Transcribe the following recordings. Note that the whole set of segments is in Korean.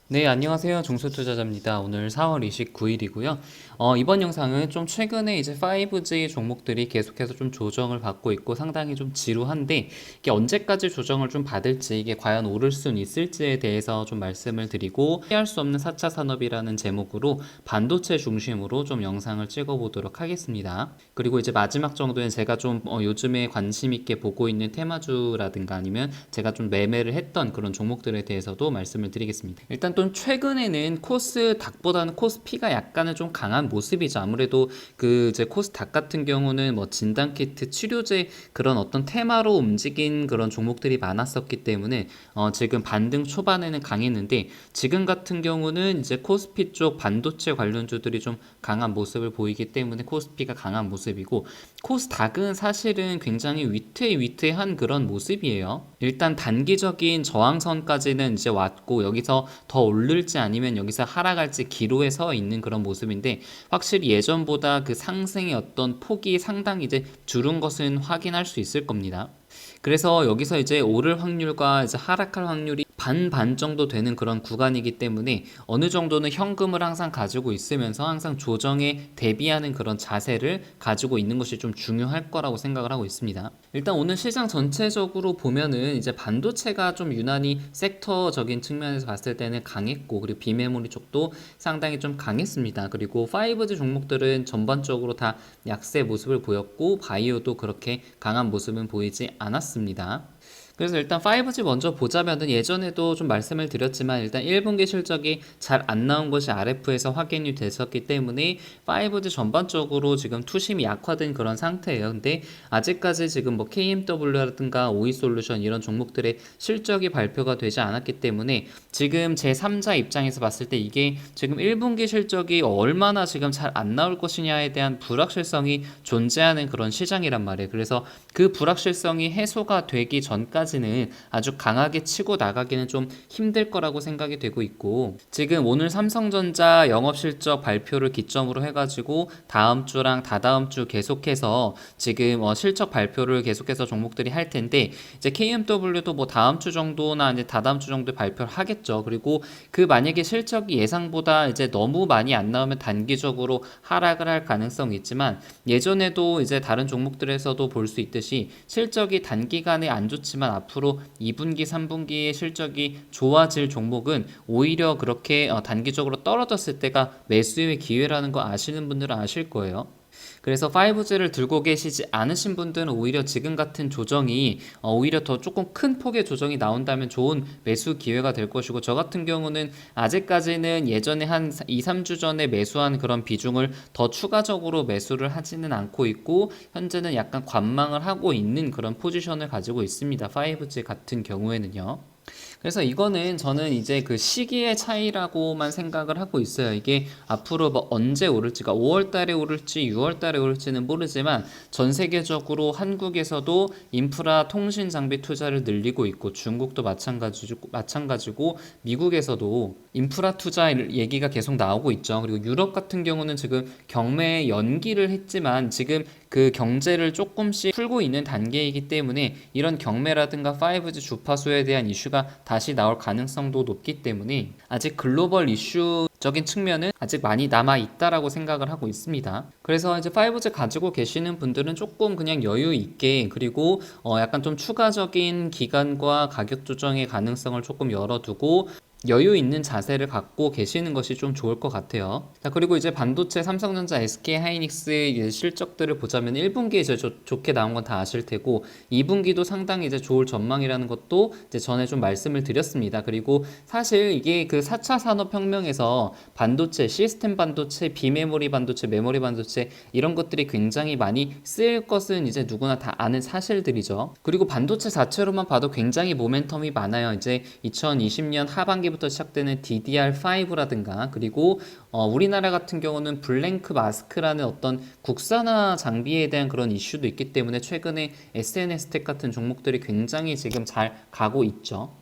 네, 안녕하세요. 중소투자자입니다. 오늘 4월 29일이고요. 이번 영상은 좀 최근에 이제 5G 종목들이 계속해서 좀 조정을 받고 있고 상당히 좀 지루한데 이게 언제까지 조정을 좀 받을지 이게 과연 오를 수는 있을지에 대해서 좀 말씀을 드리고 피할 수 없는 4차 산업이라는 제목으로 반도체 중심으로 좀 영상을 찍어 보도록 하겠습니다. 그리고 이제 마지막 정도는 제가 좀 요즘에 관심 있게 보고 있는 테마주라든가 아니면 제가 좀 매매를 했던 그런 종목들에 대해서도 말씀을 드리겠습니다. 일단 또 최근에는 코스닥보다는 코스피가 약간은 좀 강한 모습이죠. 아무래도 그 이제 코스닥 같은 경우는 뭐 진단키트, 치료제 그런 어떤 테마로 움직인 그런 종목들이 많았었기 때문에 지금 반등 초반에는 강했는데 지금 같은 경우는 이제 코스피 쪽 반도체 관련주들이 좀 강한 모습을 보이기 때문에 코스피가 강한 모습이고 코스닥은 사실은 굉장히 위태위태한 그런 모습이에요. 일단 단기적인 저항선까지는 이제 왔고 여기서 더 오를지 아니면 여기서 하락할지 기로에 서 있는 그런 모습인데 확실히 예전보다 그 상승의 어떤 폭이 상당히 이제 줄은 것은 확인할 수 있을 겁니다. 그래서 여기서 이제 오를 확률과 이제 하락할 확률이 반반 정도 되는 그런 구간이기 때문에 어느 정도는 현금을 항상 가지고 있으면서 항상 조정에 대비하는 그런 자세를 가지고 있는 것이 좀 중요할 거라고 생각을 하고 있습니다. 일단 오늘 시장 전체적으로 보면은 이제 반도체가 좀 유난히 섹터적인 측면에서 봤을 때는 강했고 그리고 비메모리 쪽도 상당히 좀 강했습니다. 그리고 5G 종목들은 전반적으로 다 약세 모습을 보였고 바이오도 그렇게 강한 모습은 보이지 않았습니다. 그래서 일단 5G 먼저 보자면은 예전에도 좀 말씀을 드렸지만 일단 1분기 실적이 잘 안 나온 것이 RF에서 확인이 됐었기 때문에 5G 전반적으로 지금 투심이 약화된 그런 상태예요. 근데 아직까지 지금 뭐 KMW라든가 오이솔루션 이런 종목들의 실적이 발표가 되지 않았기 때문에 지금 제3자 입장에서 봤을 때 이게 지금 1분기 실적이 얼마나 지금 잘 안 나올 것이냐에 대한 불확실성이 존재하는 그런 시장이란 말이에요. 그래서 그 불확실성이 해소가 되기 전까지는 아주 강하게 치고 나가기는 좀 힘들 거라고 생각이 되고 있고 지금 오늘 삼성전자 영업실적 발표를 기점으로 해가지고 다음 주랑 다다음 주 계속해서 지금 실적 발표를 계속해서 종목들이 할 텐데 이제 KMW도 뭐 다음 주 정도나 이제 다다음 주 정도에 발표를 하겠죠. 그리고 그 만약에 실적이 예상보다 이제 너무 많이 안 나오면 단기적으로 하락을 할 가능성이 있지만 예전에도 이제 다른 종목들에서도 볼 수 있듯이 실적이 단기간에 안 좋지만 앞으로 2분기, 3분기의 실적이 좋아질 종목은 오히려 그렇게 단기적으로 떨어졌을 때가 매수의 기회라는 거 아시는 분들은 아실 거예요. 그래서 5G를 들고 계시지 않으신 분들은 오히려 지금 같은 조정이 오히려 더 조금 큰 폭의 조정이 나온다면 좋은 매수 기회가 될 것이고 저 같은 경우는 아직까지는 예전에 한 2, 3주 전에 매수한 그런 비중을 더 추가적으로 매수를 하지는 않고 있고 현재는 약간 관망을 하고 있는 그런 포지션을 가지고 있습니다. 5G 같은 경우에는요. 그래서 이거는 저는 이제 그 시기의 차이라고만 생각을 하고 있어요. 이게 앞으로 뭐 언제 오를지가 5월 달에 오를지 6월 달에 오를지는 모르지만 전 세계적으로 한국에서도 인프라 통신 장비 투자를 늘리고 있고 중국도 마찬가지고 미국에서도 인프라 투자 얘기가 계속 나오고 있죠. 그리고 유럽 같은 경우는 지금 경매 연기를 했지만 지금 그 경제를 조금씩 풀고 있는 단계이기 때문에 이런 경매라든가 5G 주파수에 대한 이슈가 다시 나올 가능성도 높기 때문에 아직 글로벌 이슈적인 측면은 아직 많이 남아 있다라고 생각을 하고 있습니다. 그래서 이제 5G 가지고 계시는 분들은 조금 그냥 여유 있게 그리고 약간 좀 추가적인 기간과 가격 조정의 가능성을 조금 열어두고 여유 있는 자세를 갖고 계시는 것이 좀 좋을 것 같아요. 자, 그리고 이제 반도체 삼성전자, SK 하이닉스의 실적들을 보자면 1분기에 이제 좋게 나온 건 다 아실 테고 2분기도 상당히 이제 좋을 전망이라는 것도 이제 전에 좀 말씀을 드렸습니다. 그리고 사실 이게 그 4차 산업혁명에서 반도체, 시스템 반도체, 비메모리 반도체, 메모리 반도체 이런 것들이 굉장히 많이 쓰일 것은 이제 누구나 다 아는 사실들이죠. 그리고 반도체 자체로만 봐도 굉장히 모멘텀이 많아요. 이제 2020년 하반기부터 시작되는 DDR5라든가 그리고 우리나라 같은 경우는 블랭크 마스크라는 어떤 국산화 장비에 대한 그런 이슈도 있기 때문에 최근에 SNS 텍 같은 종목들이 굉장히 지금 잘 가고 있죠.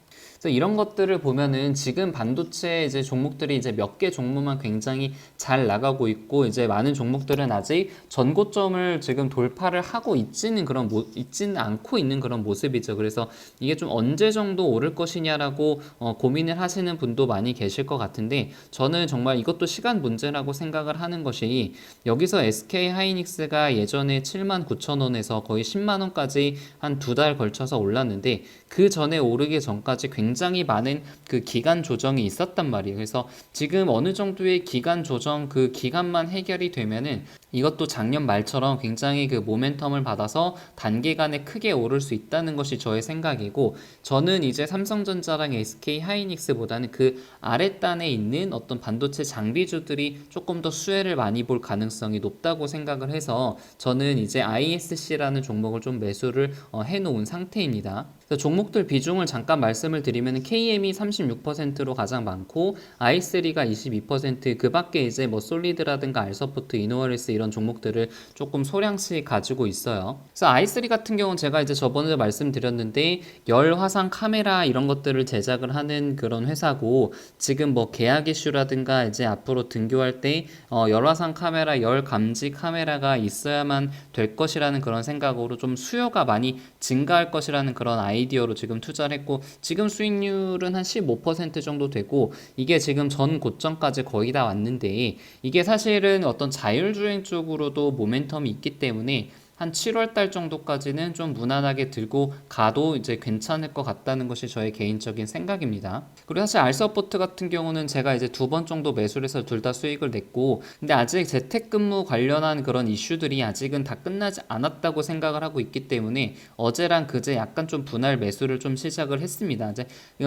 그래서 이런 것들을 보면은 지금 반도체 이제 종목들이 이제 몇 개 종목만 굉장히 잘 나가고 있고 이제 많은 종목들은 아직 전고점을 지금 돌파를 하고 있지는 않고 있는 그런 모습이죠. 그래서 이게 좀 언제 정도 오를 것이냐라고 고민을 하시는 분도 많이 계실 것 같은데 저는 정말 이것도 시간 문제라고 생각을 하는 것이 여기서 SK 하이닉스가 예전에 79,000원에서 거의 10만 원까지 한 두 달 걸쳐서 올랐는데 그 전에 오르기 전까지 굉장히 많은 그 기간 조정이 있었단 말이에요. 그래서 지금 어느 정도의 기간 조정 그 기간만 해결이 되면은 이것도 작년 말처럼 굉장히 그 모멘텀을 받아서 단기간에 크게 오를 수 있다는 것이 저의 생각이고 저는 이제 삼성전자랑 SK 하이닉스보다는 그 아랫단에 있는 어떤 반도체 장비주들이 조금 더 수혜를 많이 볼 가능성이 높다고 생각을 해서 저는 이제 ISC라는 종목을 좀 매수를 해놓은 상태입니다. 그래서 종목들 비중을 잠깐 말씀을 드리면 KM이 36%로 가장 많고 i3가 22%, 그 밖에 이제 뭐 솔리드라든가 알서포트, 이노어리스 이런 종목들을 조금 소량씩 가지고 있어요. 그래서 i3 같은 경우는 제가 이제 저번에 말씀드렸는데 열 화상 카메라 이런 것들을 제작을 하는 그런 회사고 지금 뭐 계약 이슈라든가 이제 앞으로 등교할 때 열화상 카메라, 열 감지 카메라가 있어야만 될 것이라는 그런 생각으로 좀 수요가 많이 증가할 것이라는 그런 아이디어로 지금 투자를 했고 지금 수익률은 한 15% 정도 되고 이게 지금 전 고점까지 거의 다 왔는데 이게 사실은 어떤 자율주행 쪽으로도 모멘텀이 있기 때문에 한 7월 달 정도까지는 좀 무난하게 들고 가도 이제 괜찮을 것 같다는 것이 저의 개인적인 생각입니다. 그리고 사실 알서포트 같은 경우는 제가 이제 두 번 정도 매수를 해서 둘 다 수익을 냈고 근데 아직 재택근무 관련한 그런 이슈들이 아직은 다 끝나지 않았다고 생각을 하고 있기 때문에 어제랑 그제 약간 좀 분할 매수를 좀 시작을 했습니다. 이제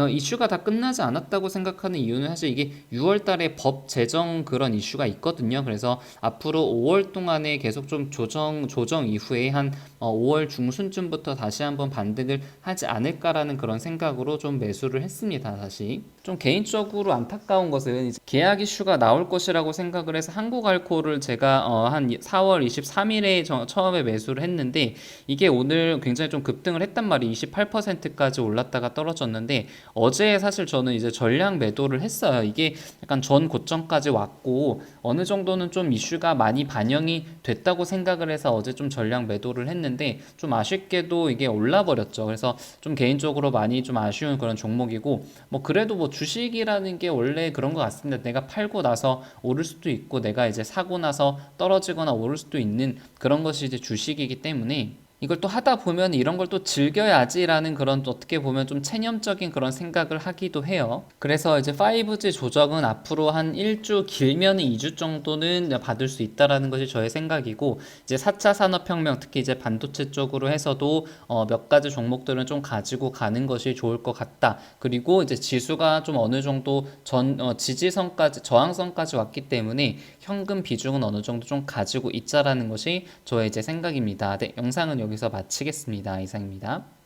이슈가 다 끝나지 않았다고 생각하는 이유는 사실 이게 6월 달에 법 제정 그런 이슈가 있거든요. 그래서 앞으로 5월 동안에 계속 좀 조정 이후에 한 5월 중순쯤부터 다시 한번 반등을 하지 않을까라는 그런 생각으로 좀 매수를 했습니다. 다시 좀 개인적으로 안타까운 것은 이제 계약 이슈가 나올 것이라고 생각을 해서 한국알코올을 제가 한 4월 23일에 처음에 매수를 했는데 이게 오늘 굉장히 좀 급등을 했단 말이에요. 28%까지 올랐다가 떨어졌는데 어제 사실 저는 이제 전량 매도를 했어요. 이게 약간 전 고점까지 왔고 어느 정도는 좀 이슈가 많이 반영이 됐다고 생각을 해서 어제 좀 전량 매도를 했는데 좀 아쉽게도 이게 올라버렸죠. 그래서 좀 개인적으로 많이 좀 아쉬운 그런 종목이고 뭐 그래도 뭐 주식이라는 게 원래 그런 것 같습니다. 내가 팔고 나서 오를 수도 있고 내가 이제 사고 나서 떨어지거나 오를 수도 있는 그런 것이 이제 주식이기 때문에 이걸 또 하다 보면 이런 걸 또 즐겨야지라는 그런 또 어떻게 보면 좀 체념적인 그런 생각을 하기도 해요. 그래서 이제 5G 조정은 앞으로 한 1주 길면 2주 정도는 받을 수 있다라는 것이 저의 생각이고 이제 4차 산업혁명 특히 이제 반도체 쪽으로 해서도 몇 가지 종목들은 좀 가지고 가는 것이 좋을 것 같다. 그리고 이제 지수가 좀 어느 정도 지지선까지 저항선까지 왔기 때문에 현금 비중은 어느 정도 좀 가지고 있자라는 것이 저의 이제 생각입니다. 네, 영상은 여기서 마치겠습니다. 이상입니다.